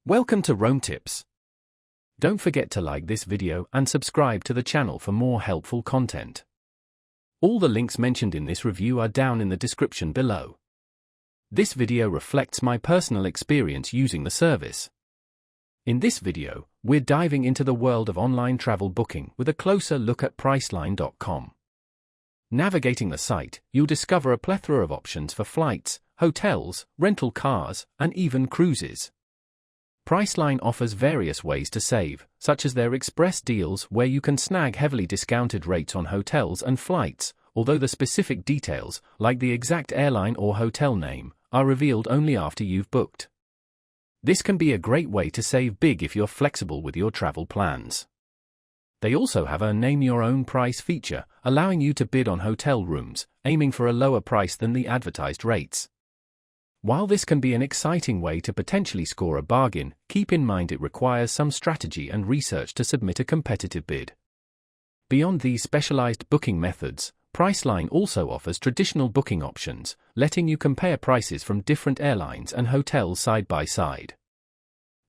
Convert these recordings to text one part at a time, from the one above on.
Welcome to Rome Tips. Don't forget to like this video and subscribe to the channel for more helpful content. All the links mentioned in this review are down in the description below. This video reflects my personal experience using the service. In this video, we're diving into the world of online travel booking with a closer look at Priceline.com. Navigating the site, you'll discover a plethora of options for flights, hotels, rental cars, and even cruises. Priceline offers various ways to save, such as their express deals where you can snag heavily discounted rates on hotels and flights, although the specific details, like the exact airline or hotel name, are revealed only after you've booked. This can be a great way to save big if you're flexible with your travel plans. They also have a name-your-own-price feature, allowing you to bid on hotel rooms, aiming for a lower price than the advertised rates. While this can be an exciting way to potentially score a bargain, keep in mind it requires some strategy and research to submit a competitive bid. Beyond these specialized booking methods, Priceline also offers traditional booking options, letting you compare prices from different airlines and hotels side by side.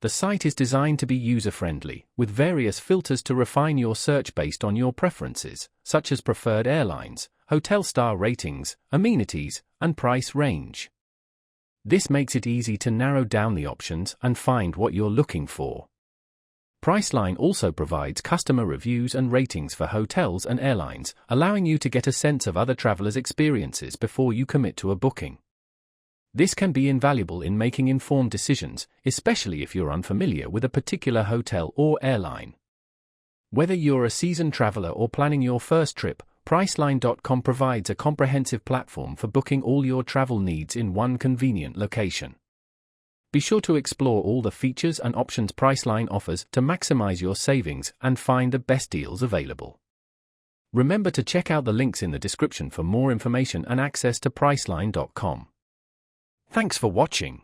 The site is designed to be user-friendly, with various filters to refine your search based on your preferences, such as preferred airlines, hotel star ratings, amenities, and price range. This makes it easy to narrow down the options and find what you're looking for. Priceline also provides customer reviews and ratings for hotels and airlines, allowing you to get a sense of other travelers' experiences before you commit to a booking. This can be invaluable in making informed decisions, especially if you're unfamiliar with a particular hotel or airline. Whether you're a seasoned traveler or planning your first trip, Priceline.com provides a comprehensive platform for booking all your travel needs in one convenient location. Be sure to explore all the features and options Priceline offers to maximize your savings and find the best deals available. Remember to check out the links in the description for more information and access to Priceline.com. Thanks for watching.